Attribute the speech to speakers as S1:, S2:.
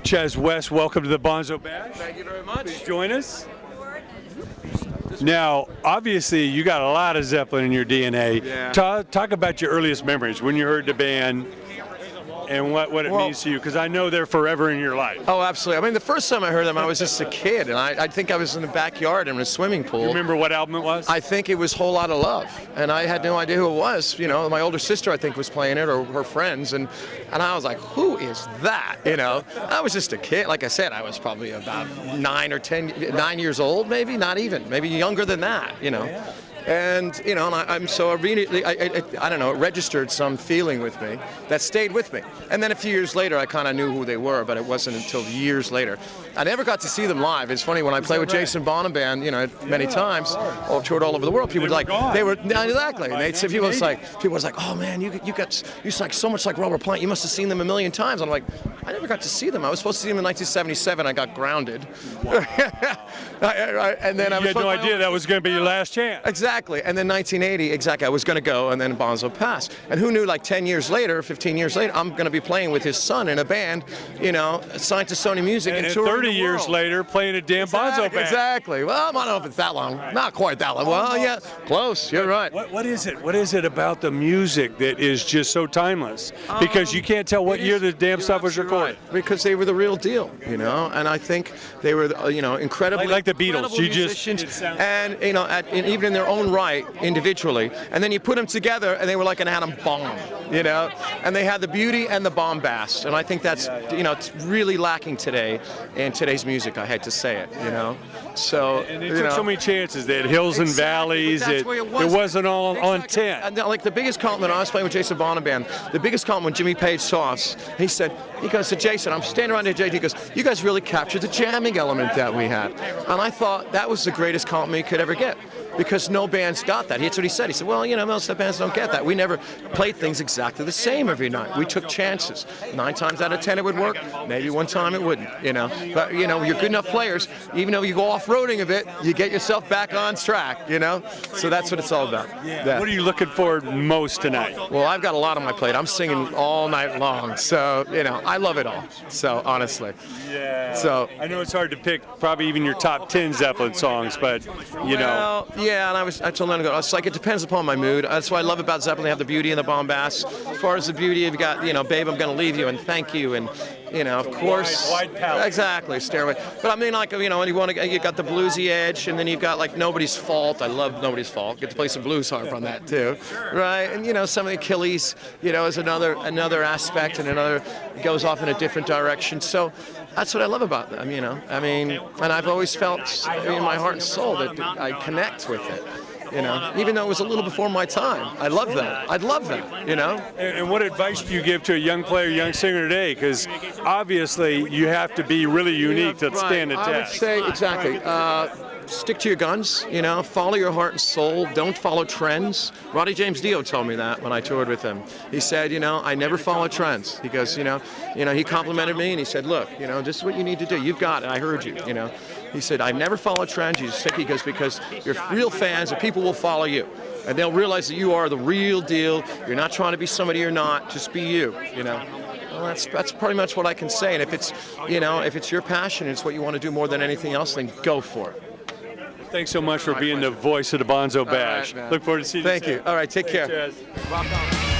S1: Chaz West, welcome to the Bonzo Bash.
S2: Thank you very much.
S1: Please join us. Now, obviously, you got a lot of Zeppelin in your DNA.
S2: Yeah.
S1: Talk about your earliest memories when you heard the band and what it means to you, because I know they're forever in your life.
S2: Oh, absolutely. I mean, the first time I heard them, I was just a kid, and I think I was in the backyard in a swimming pool.
S1: You remember what album it was?
S2: I think it was Whole Lotta Love, and I had no idea who it was. You know, my older sister, I think, was playing it, or her friends, and I was like, who is that? You know, I was just a kid. Like I said, I was probably about 9 years old, maybe, not even, maybe younger than that, you know. And you know, and I'm so immediately, I don't know, it registered some feeling with me that stayed with me. And then a few years later, I kind of knew who they were, but it wasn't until years later. I never got to see them live. It's funny, when I played with Jason Bonham Band, you know, many times, toured all over the world. People were like, they were exactly. And they'd say, people was like, oh man, you like so much like Robert Plant. You must have seen them a million times. I'm like, I never got to see them. I was supposed to see them in 1977. I got grounded. And then
S1: you had no idea that was going to be your last chance.
S2: Exactly, and then 1980, exactly, I was going to go, and then Bonzo passed. And who knew, like 10 years later, 15 years later, I'm going to be playing with his son in a band, you know, signed to Sony Music and touring
S1: 30 years later, playing a damn Bonzo band.
S2: Exactly. Well, I don't know if it's that long. Not quite that long. Well, yeah, close. You're right.
S1: What is it? What is it about the music that is just so timeless? Because you can't tell what year the damn stuff was recorded.
S2: Right. Because they were the real deal, you know, and I think they were, you know, incredibly
S1: like the Beatles. You
S2: musicians, and you know, even in their own right, individually, and then you put them together and they were like an atom bomb, you know, and they had the beauty and the bombast, and I think that's, you know, it's really lacking today in today's music. I hate to say it, you know. So
S1: and they took so many chances. They had hills and valleys. It wasn't all on 10.
S2: Like the biggest compliment, I was playing with Jason Bonham Band, the biggest compliment Jimmy Page saw us, he goes to Jason, I'm standing around here, Jay, he goes, you guys really captured the jamming element that we had. And I thought that was the greatest compliment he could ever get, because no band's got that. That's what he said. He said, well, you know, most of the bands don't get that. We never played things exactly the same every night. We took chances. 9 times out of 10 it would work. Maybe 1 time it wouldn't, you know. But, you know, you're good enough players, even though you go off-roading a bit, you get yourself back on track, you know. So that's what it's all about.
S1: Yeah. What are you looking for most tonight?
S2: Well, I've got a lot on my plate. I'm singing all night long. So, you know, I love it all. So, honestly.
S1: Yeah.
S2: So
S1: I know it's hard to pick probably even your top 10 Zeppelin songs, but, you know.
S2: Yeah, and I told them to go. It's like, it depends upon my mood. That's what I love about Zeppelin. They have the beauty and the bombast. As far as the beauty, you've got, you know, Babe, I'm Gonna Leave You, and Thank You, and, you know, of course.
S1: Wide palette.
S2: Exactly, Stairway. But I mean, like, you know, you got the bluesy edge, and then you've got, like, Nobody's Fault. I love Nobody's Fault. Get to play some blues harp on that, too. Right? And, you know, some of the Achilles, you know, is another aspect, and another goes off in a different direction. So that's what I love about them, you know. I mean, and I've always felt in my heart and soul that I connect with it. You know, even though it was a little before my time. I love that. I'd love that, you know?
S1: And what advice do you give to a young player, young singer today? Because obviously you have to be really unique to stand the test.
S2: I would say, exactly, stick to your guns, you know, follow your heart and soul, don't follow trends. Roddy James Dio told me that when I toured with him. He said, you know, I never follow trends. He goes, you know, he complimented me and he said, look, you know, this is what you need to do. You've got it. I heard you, you know. He said, I never follow trends. You just stick. He goes, because you're real fans and people will follow you. And they'll realize that you are the real deal. You're not trying to be somebody you're not. Just be you, you know. Well, that's pretty much what I can say. And if it's, you know, if it's your passion, it's what you want to do more than anything else, then go for it.
S1: Thanks so much for being the voice of the Bonzo Bash.
S2: Right,
S1: look forward to seeing you.
S2: Thank you. All right, take care.
S1: Cheers.
S2: Rock on.